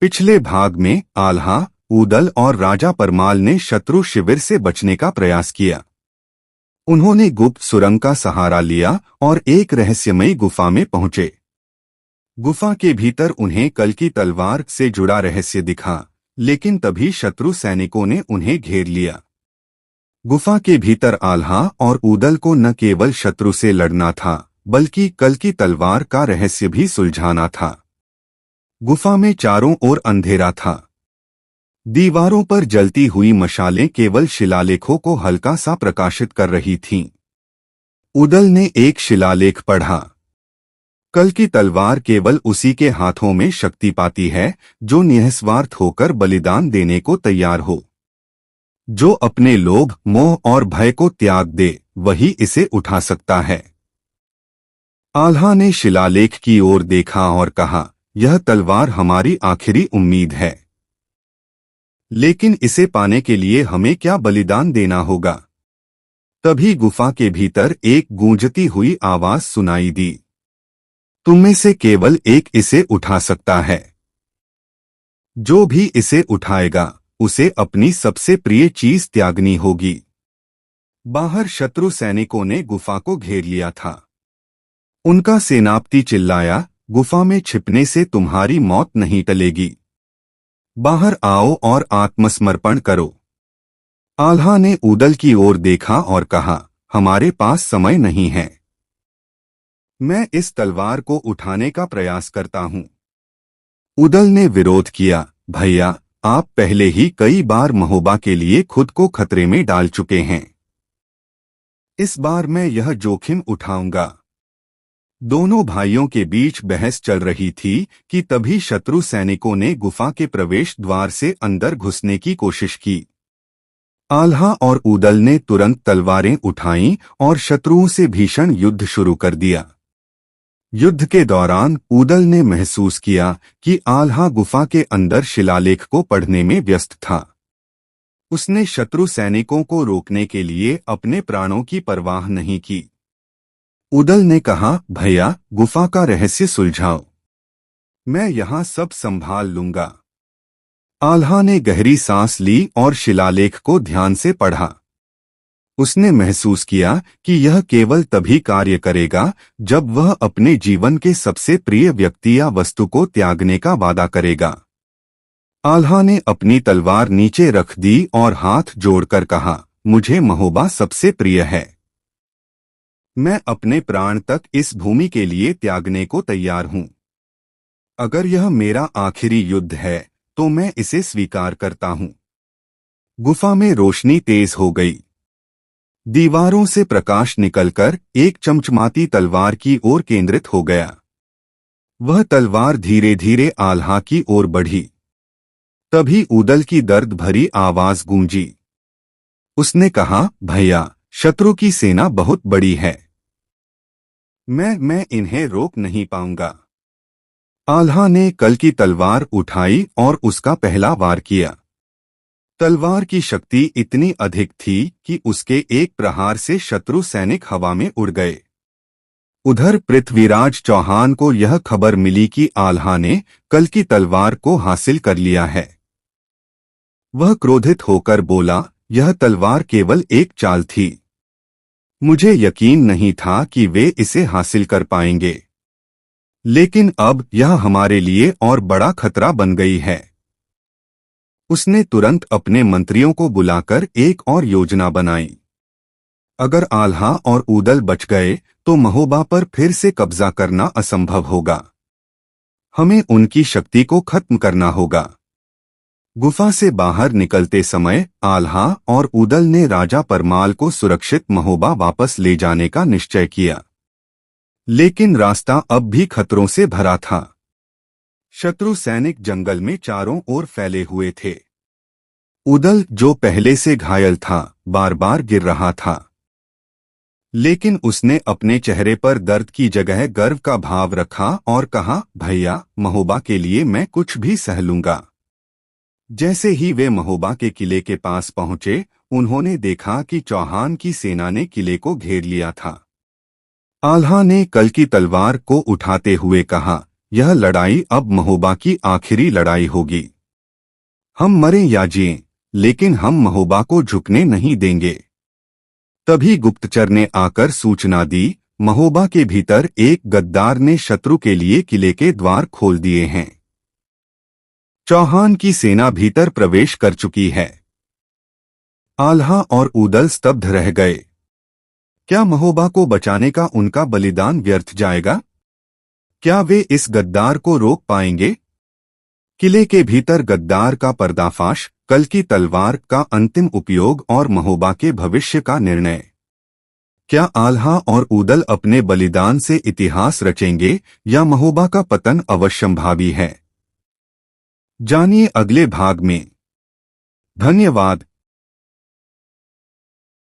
पिछले भाग में आल्हा, ऊदल और राजा परमाल ने शत्रु शिविर से बचने का प्रयास किया। उन्होंने गुप्त सुरंग का सहारा लिया और एक रहस्यमयी गुफा में पहुंचे। गुफा के भीतर उन्हें कल की तलवार से जुड़ा रहस्य दिखा, लेकिन तभी शत्रु सैनिकों ने उन्हें घेर लिया। गुफा के भीतर आल्हा और ऊदल को न केवल शत्रु से लड़ना था, बल्कि कल की तलवार का रहस्य भी सुलझाना था। गुफा में चारों ओर अंधेरा था। दीवारों पर जलती हुई मशालें केवल शिलालेखों को हल्का सा प्रकाशित कर रही थीं। ऊदल ने एक शिलालेख पढ़ा। कल की तलवार केवल उसी के हाथों में शक्ति पाती है जो निस्वार्थ होकर बलिदान देने को तैयार हो। जो अपने लोभ, मोह और भय को त्याग दे, वही इसे उठा सकता है। आल्हा ने शिलालेख की ओर देखा और कहा, यह तलवार हमारी आखिरी उम्मीद है। लेकिन इसे पाने के लिए हमें क्या बलिदान देना होगा? तभी गुफा के भीतर एक गूंजती हुई आवाज सुनाई दी। तुम में से केवल एक इसे उठा सकता है। जो भी इसे उठाएगा, उसे अपनी सबसे प्रिय चीज त्यागनी होगी। बाहर शत्रु सैनिकों ने गुफा को घेर लिया था। उनका सेनापति चिल्लाया, गुफा में छिपने से तुम्हारी मौत नहीं टलेगी। बाहर आओ और आत्मसमर्पण करो। आल्हा ने ऊदल की ओर देखा और कहा, हमारे पास समय नहीं है। मैं इस तलवार को उठाने का प्रयास करता हूं। ऊदल ने विरोध किया, भैया, आप पहले ही कई बार महोबा के लिए खुद को खतरे में डाल चुके हैं। इस बार मैं यह जोखिम उठाऊंगा। दोनों भाइयों के बीच बहस चल रही थी कि तभी शत्रु सैनिकों ने गुफा के प्रवेश द्वार से अंदर घुसने की कोशिश की। आल्हा और ऊदल ने तुरंत तलवारें उठाईं और शत्रुओं से भीषण युद्ध शुरू कर दिया। युद्ध के दौरान ऊदल ने महसूस किया कि आल्हा गुफा के अंदर शिलालेख को पढ़ने में व्यस्त था। उसने शत्रु सैनिकों को रोकने के लिए अपने प्राणों की परवाह नहीं की। ऊदल ने कहा, भैया, गुफा का रहस्य सुलझाओ। मैं यहां सब संभाल लूंगा। आल्हा ने गहरी सांस ली और शिलालेख को ध्यान से पढ़ा। उसने महसूस किया कि यह केवल तभी कार्य करेगा जब वह अपने जीवन के सबसे प्रिय व्यक्ति या वस्तु को त्यागने का वादा करेगा। आल्हा ने अपनी तलवार नीचे रख दी और हाथ जोड़कर कहा, मुझे महोबा सबसे प्रिय है। मैं अपने प्राण तक इस भूमि के लिए त्यागने को तैयार हूं। अगर यह मेरा आखिरी युद्ध है तो मैं इसे स्वीकार करता हूं। गुफा में रोशनी तेज हो गई। दीवारों से प्रकाश निकलकर एक चमचमाती तलवार की ओर केंद्रित हो गया। वह तलवार धीरे धीरे आल्हा की ओर बढ़ी। तभी ऊदल की दर्द भरी आवाज गूंजी। उसने कहा, भैया, शत्रु की सेना बहुत बड़ी है। मैं इन्हें रोक नहीं पाऊंगा। आल्हा ने कल की तलवार उठाई और उसका पहला वार किया। तलवार की शक्ति इतनी अधिक थी कि उसके एक प्रहार से शत्रु सैनिक हवा में उड़ गए। उधर पृथ्वीराज चौहान को यह खबर मिली कि आल्हा ने कल की तलवार को हासिल कर लिया है। वह क्रोधित होकर बोला, यह तलवार केवल एक चाल थी। मुझे यकीन नहीं था कि वे इसे हासिल कर पाएंगे। लेकिन अब यह हमारे लिए और बड़ा खतरा बन गई है। उसने तुरंत अपने मंत्रियों को बुलाकर एक और योजना बनाई। अगर आल्हा और ऊदल बच गए तो महोबा पर फिर से कब्जा करना असंभव होगा। हमें उनकी शक्ति को खत्म करना होगा। गुफा से बाहर निकलते समय आल्हा और ऊदल ने राजा परमाल को सुरक्षित महोबा वापस ले जाने का निश्चय किया। लेकिन रास्ता अब भी खतरों से भरा था। शत्रु सैनिक जंगल में चारों ओर फैले हुए थे। ऊदल, जो पहले से घायल था, बार बार गिर रहा था। लेकिन उसने अपने चेहरे पर दर्द की जगह गर्व का भाव रखा और कहा, भैया, महोबा के लिए मैं कुछ भी सह लूंगा। जैसे ही वे महोबा के किले के पास पहुंचे, उन्होंने देखा कि चौहान की सेना ने किले को घेर लिया था। आल्हा ने कल की तलवार को उठाते हुए कहा, यह लड़ाई अब महोबा की आखिरी लड़ाई होगी। हम मरें या जिएं, लेकिन हम महोबा को झुकने नहीं देंगे। तभी गुप्तचर ने आकर सूचना दी, महोबा के भीतर एक गद्दार ने शत्रु के लिए किले के द्वार खोल दिए हैं। चौहान की सेना भीतर प्रवेश कर चुकी है। आल्हा और ऊदल स्तब्ध रह गए। क्या महोबा को बचाने का उनका बलिदान व्यर्थ जाएगा? क्या वे इस गद्दार को रोक पाएंगे? किले के भीतर गद्दार का पर्दाफाश, कल की तलवार का अंतिम उपयोग और महोबा के भविष्य का निर्णय। क्या आल्हा और ऊदल अपने बलिदान से इतिहास रचेंगे या महोबा का पतन अवश्यंभावी है? जानिए अगले भाग में। धन्यवाद।